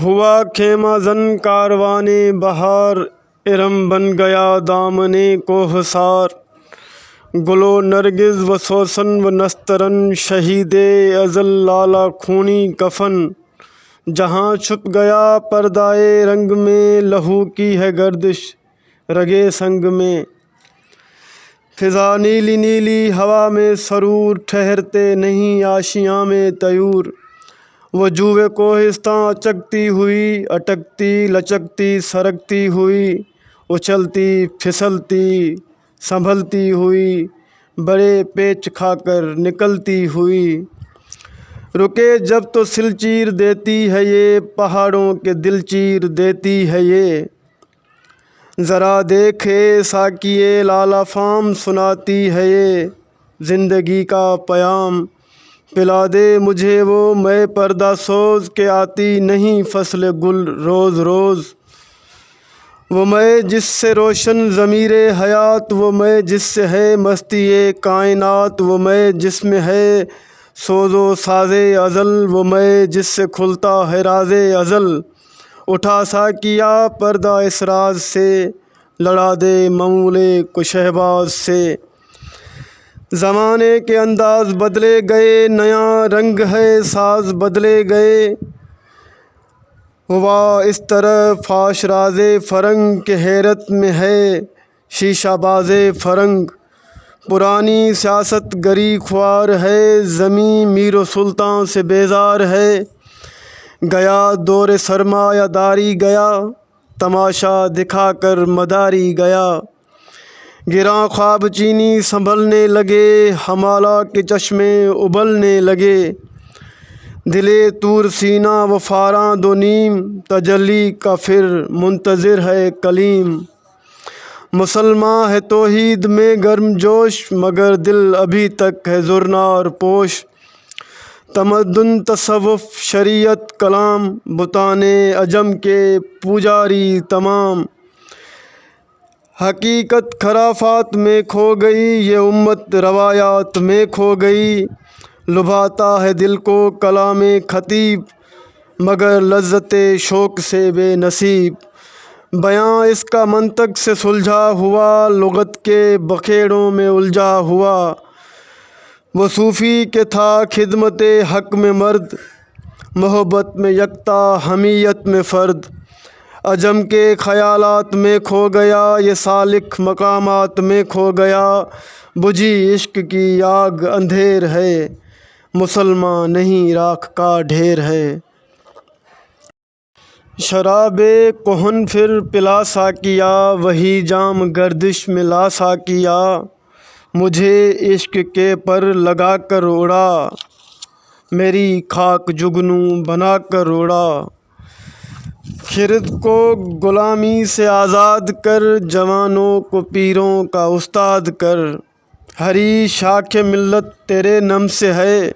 ہوا خیمہ زن کاروان بہار، ارم بن گیا دامن کوہسار۔ گل و نرگس و سوسن و نسترن، شہید ازل لالا خونی کفن۔ جہاں چھپ گیا پردۂ رنگ میں، لہو کی ہے گردش رگے سنگ میں۔ فضا نیلی نیلی ہوا میں سرور، ٹھہرتے نہیں آشیاں میں طیور۔ وجوہ کوہستاں اچکتی ہوئی، اٹکتی لچکتی سرکتی ہوئی، اچھلتی پھسلتی سنبھلتی ہوئی، بڑے پیچ کھا کر نکلتی ہوئی۔ رکے جب تو سل چیر دیتی ہے یہ، پہاڑوں کے دل چیر دیتی ہے یہ۔ ذرا دیکھے ساقیِ لالا فام، سناتی ہے یہ زندگی کا پیام۔ پلا دے مجھے وہ مے پردہ سوز، کہ آتی نہیں فصل گل روز روز۔ وہ مے جس سے روشن ضمیر حیات، وہ مے جس سے ہے مستی کائنات۔ وہ مے جس میں ہے سوز و ساز ازل، وہ مے جس سے کھلتا ہے راز ازل۔ اٹھا ساقیہ پردہ اس راز سے، لڑا دے ممولے کو شہباز سے۔ زمانے کے انداز بدلے گئے، نیا رنگ ہے ساز بدلے گئے۔ ہوا اس طرح فاش راز فرنگ، کہ حیرت میں ہے شیشہ باز فرنگ۔ پرانی سیاست گری خوار ہے، زمیں میر و سلطاں سے بیزار ہے۔ گیا دور سرمایہ داری گیا، تماشا دکھا کر مداری گیا۔ گراں خواب چینی سنبھلنے لگے، ہمالہ کے چشمے ابلنے لگے۔ دل طور سینہ و فاراں دو نیم، تجلی کا پھر منتظر ہے کلیم۔ مسلماں ہے توحید میں گرم جوش، مگر دل ابھی تک ہے زرنار پوش۔ تمدن تصوف شریعت کلام، بتان عجم کے پجاری تمام۔ حقیقت خرافات میں کھو گئی، یہ امت روایات میں کھو گئی۔ لبھاتا ہے دل کو کلام خطیب، مگر لذت شوق سے بے نصیب۔ بیاں اس کا منطق سے سلجھا ہوا، لغت کے بکھیڑوں میں الجھا ہوا۔ وہ صوفی کہ تھا خدمت حق میں مرد، محبت میں یکتا حمیت میں فرد۔ عجم کے خیالات میں کھو گیا، یہ سالک مقامات میں کھو گیا۔ بجھی عشق کی آگ اندھیر ہے، مسلماں نہیں راکھ کا ڈھیر ہے۔ شراب کہن پھر پلا ساقیہ، وہی جام گردش میں لا ساقیہ۔ مجھے عشق کے پر لگا کر اڑا، میری خاک جگنوں بنا کر اڑا۔ خرد کو غلامی سے آزاد کر، جوانوں کو پیروں کا استاد کر۔ ہری شاخ ملت تیرے نم سے ہے،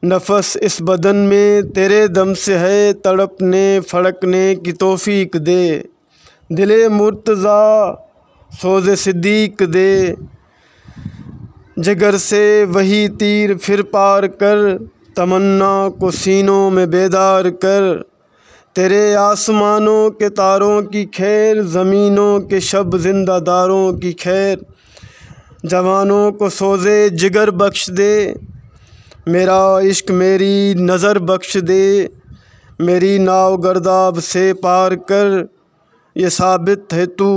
نفس اس بدن میں تیرے دم سے ہے۔ تڑپنے پھڑکنے کی توفیق دے، دل مرتضیٰ سوز صدیق دے۔ جگر سے وہی تیر پھر پار کر، تمنا کو سینوں میں بیدار کر۔ تیرے آسمانوں کے تاروں کی خیر، زمینوں کے شب زندہ داروں کی خیر۔ جوانوں کو سوز جگر بخش دے، میرا عشق میری نظر بخش دے۔ میری ناؤ گرداب سے پار کر، یہ ثابت ہے تو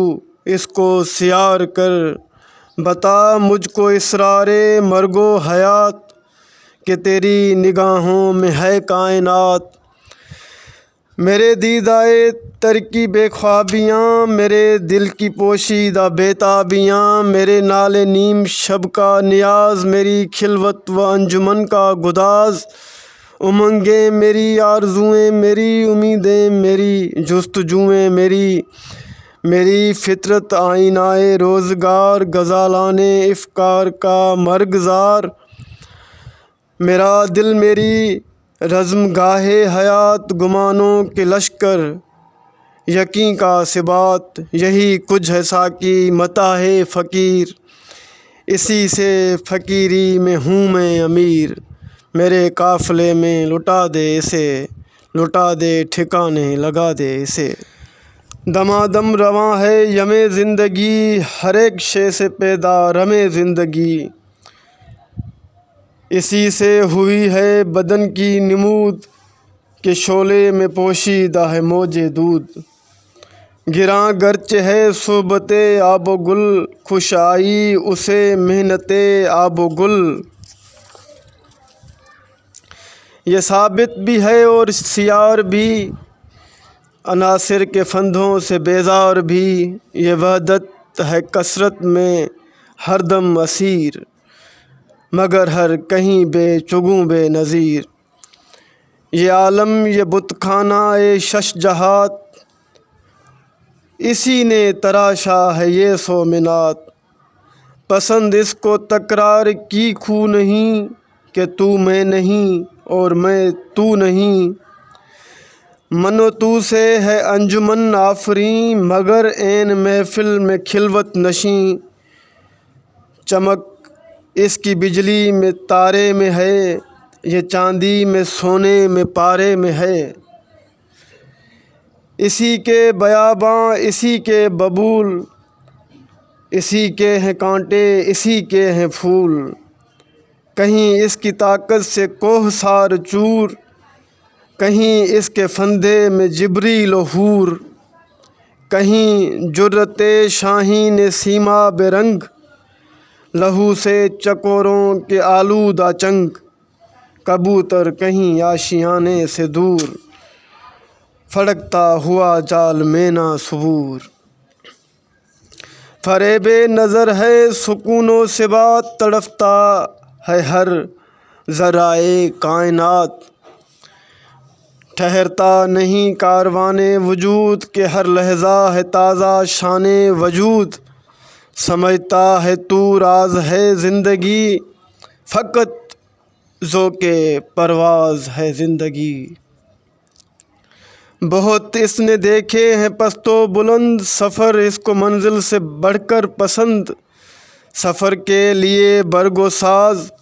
اس کو سیار کر۔ بتا مجھ کو اسرار مرگ و حیات، کہ تیری نگاہوں میں ہے کائنات۔ میرے دیدۂ تر کی بے خوابیاں، میرے دل کی پوشیدہ بے تابیاں۔ میرے نالے نیم شب کا نیاز، میری خلوت و انجمن کا گداز۔ امنگیں میری آرزوئیں میری، امیدیں میری جستجوئیں میری۔ میری فطرت آئینہ روزگار، غزالان افکار کا مرغزار۔ میرا دل میری رزم گاہ حیات، گمانوں کے لشکر یقین کا ثبات۔ یہی کچھ ہے ساقی متاح فقیر، اسی سے فقیری میں ہوں میں امیر۔ میرے قافلے میں لٹا دے اسے، لٹا دے ٹھکانے لگا دے اسے۔ دمادم رواں ہے یمِ زندگی، ہر ایک شے سے پیدا رمے زندگی، اسی سے ہوئی ہے بدن کی نمود، کہ شعلے میں پوشیدہ ہے موج دود۔ گراں گرچہ ہے صحبتِ آب و گل، خوش آئی اسے محنتِ آب و گل۔ یہ ثابت بھی ہے اور سیار بھی، عناصر کے فندوں سے بیزار بھی، یہ وحدت ہے کثرت میں ہر دم اسیر، مگر ہر کہیں بے چگوں بے نظیر۔ یہ عالم یہ بت خانہ شش جہات، اسی نے تراشا ہے یہ سومنات۔ پسند اس کو تکرار کی خو نہیں، کہ تو میں نہیں اور میں تو نہیں۔ من و تو سے ہے انجمن آفریں، مگر عین محفل میں خلوت نشیں۔ چمک اس کی بجلی میں تارے میں ہے، یہ چاندی میں سونے میں پارے میں ہے۔ اسی کے بیاباں اسی کے ببول، اسی کے ہیں کانٹے اسی کے ہیں پھول۔ کہیں اس کی طاقت سے کوہسار چور، کہیں اس کے پھندے میں جبریل و حور۔ کہیں جرأتِ شاہین سیما بے رنگ، لہو سے چکوروں کے آلودہ چنگ۔ کبوتر کہیں آشیانے سے دور، پھڑکتا ہوا جال مینا صبور۔ فریبِ نظر ہے سکون و ثبات، تڑپتا ہے ہر ذرّۂ کائنات۔ ٹھہرتا نہیں کاروانِ وجود، کہ ہر لحظہ ہے تازہ شانِ وجود۔ سمجھتا ہے تو راز ہے زندگی، فقط ذوقِ پرواز ہے زندگی۔ بہت اس نے دیکھے ہیں پست و بلند، سفر اس کو منزل سے بڑھ کر پسند۔ سفر کے لیے برگ و ساز،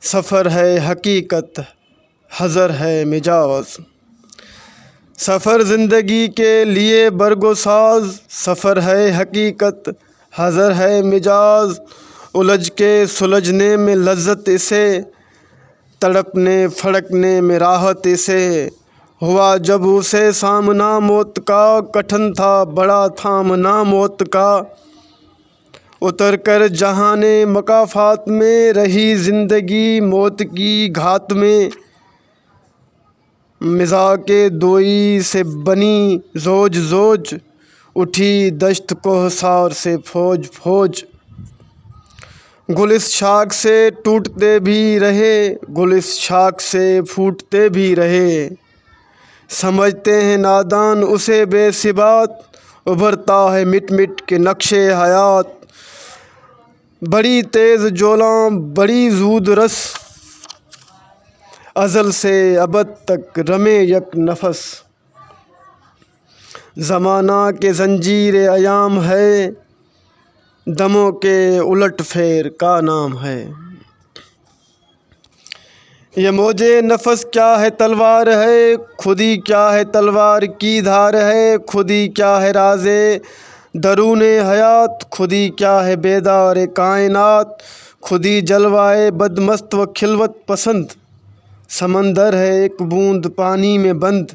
سفر ہے حقیقت حضر ہے مجاز۔ سفر زندگی کے لیے برگ و ساز، سفر ہے حقیقت حضر ہے مجاز۔ الجھ کے سلجھنے میں لذت اسے، تڑپنے پھڑکنے میں راحت اسے۔ ہوا جب اسے سامنا موت کا، کٹھن تھا بڑا تھامنا موت کا۔ اتر کر جہانِ مکافات میں، رہی زندگی موت کی گھات میں۔ مضحاکِ دوئی سے بنی زوج زوج، اٹھی دشت کوہسار سے فوج فوج۔ گل اس شاخ سے ٹوٹتے بھی رہے، گل اس شاخ سے پھوٹتے بھی رہے۔ سمجھتے ہیں نادان اسے بے ثبات، ابھرتا ہے مٹ مٹ کے نقشِ حیات۔ بڑی تیز جولاں بڑی زود رس، ازل سے ابد تک رمے یک نفس۔ زمانہ کہ زنجیر ایام ہے، دموں کے الٹ پھیر کا نام ہے۔ یہ موجِ نفس کیا ہے تلوار ہے، خود ہی کیا ہے تلوار کی دھار ہے۔ خود ہی کیا ہے رازِ درونِ حیات، خود ہی کیا ہے بیدارِ کائنات۔ خود ہی جلوۂ بد مست و خلوت پسند، سمندر ہے ایک بوند پانی میں بند۔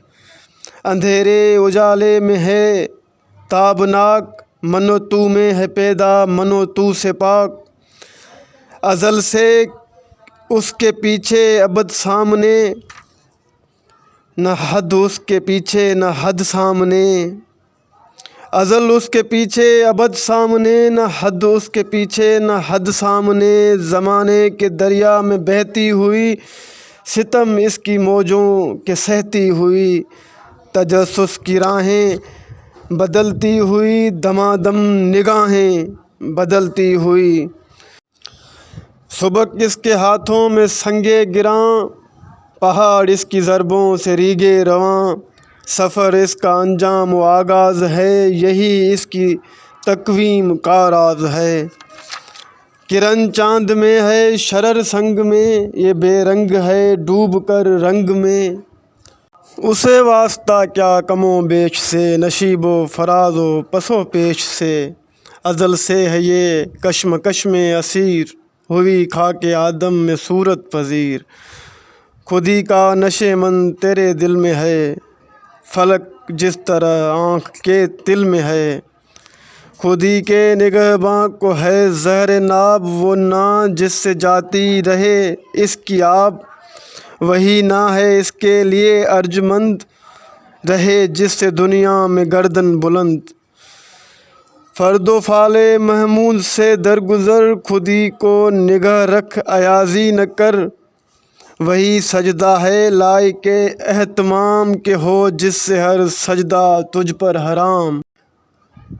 اندھیرے اجالے میں ہے تابناک، من و تو میں ہے پیدا من و تو سے پاک۔ ازل سے اس کے پیچھے ابد سامنے، نہ حد اس کے پیچھے نہ حد سامنے۔ ازل اس کے پیچھے ابد سامنے، نہ حد اس کے پیچھے نہ حد سامنے۔ زمانے کے دریا میں بہتی ہوئی، ستم اس کی موجوں کے سہتی ہوئی۔ تجسس کی راہیں بدلتی ہوئی، دمادم نگاہیں بدلتی ہوئی۔ سبک اس کے ہاتھوں میں سنگِ گراں، پہاڑ اس کی ضربوں سے ریگِ رواں۔ سفر اس کا انجام و آغاز ہے، یہی اس کی تقویم کا راز ہے۔ کرن چاند میں ہے شرر سنگ میں، یہ بے رنگ ہے ڈوب کر رنگ میں۔ اسے واسطہ کیا کم و بیش سے، نشیب و فراز و پس و پیش سے، ازل سے ہے یہ کشمکش میں اسیر، ہوئی خاک آدم میں صورت پذیر، خودی کا نشے من تیرے دل میں ہے، فلک جس طرح آنکھ کے تل میں ہے، خودی کے نگہباں کو ہے زہر ناب، وہ ناں جس سے جاتی رہے اس کی آب، وہی ناں ہے اس کے لیے ارجمند، رہے جس سے دنیا میں گردن بلند، فرد و فعل محمود سے درگزر، خودی کو نگہ رکھ ایازی نہ کر، وہی سجدہ ہے لائق اہتمام کہ ہو جس سے ہر سجدہ تجھ پر حرام،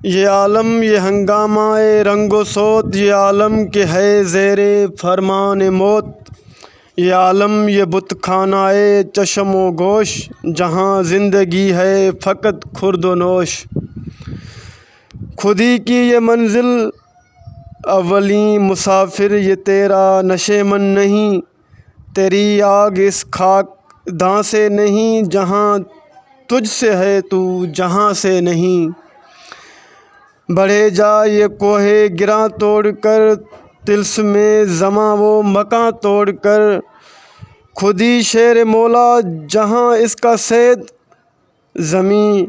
یہ عالم یہ ہنگامہ رنگ و صوت، یہ عالم کہ ہے زیر فرمان موت، یہ عالم یہ بت خانہ چشم و گوش، جہاں زندگی ہے فقط خورد و نوش، خودی کی یہ منزل اولیں مسافر، یہ تیرا نشے من نہیں، تیری آگ اس خاک داں سے نہیں، جہاں تجھ سے ہے تو جہاں سے نہیں، بڑھے جا یہ کوہ گراں توڑ کر، طلسم زماں و مکاں توڑ کر، خودی شیر مولا جہاں اس کا صید، زمیں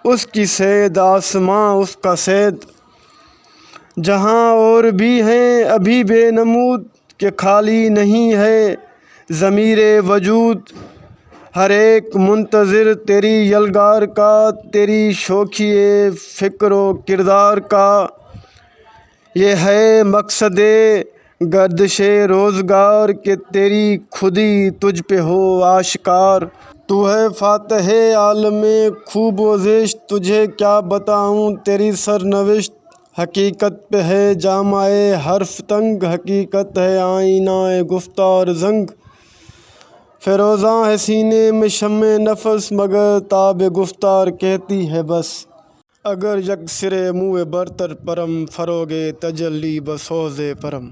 اس کی صید آسماں اس کا صید، جہاں اور بھی ہیں ابھی بے نمود کہ خالی نہیں ہے ضمیر وجود، ہر ایک منتظر تیری یلغار کا، تیری شوخی فکر و کردار کا، یہ ہے مقصد گردش روزگار کہ تیری خودی تجھ پہ ہو آشکار، تو ہے فاتح عالم خوب و زشت، تجھے کیا بتاؤں تیری سرنوشت، حقیقت پہ ہے جامہ حرف تنگ، حقیقت ہے آئینہ گفتار زنگ، فیروزاں ہے سینے میں شمع نفس، مگر تاب گفتار کہتی ہے بس، اگر یک سرے منہ برتر پرم، فروغ تجلی بسوز پرم۔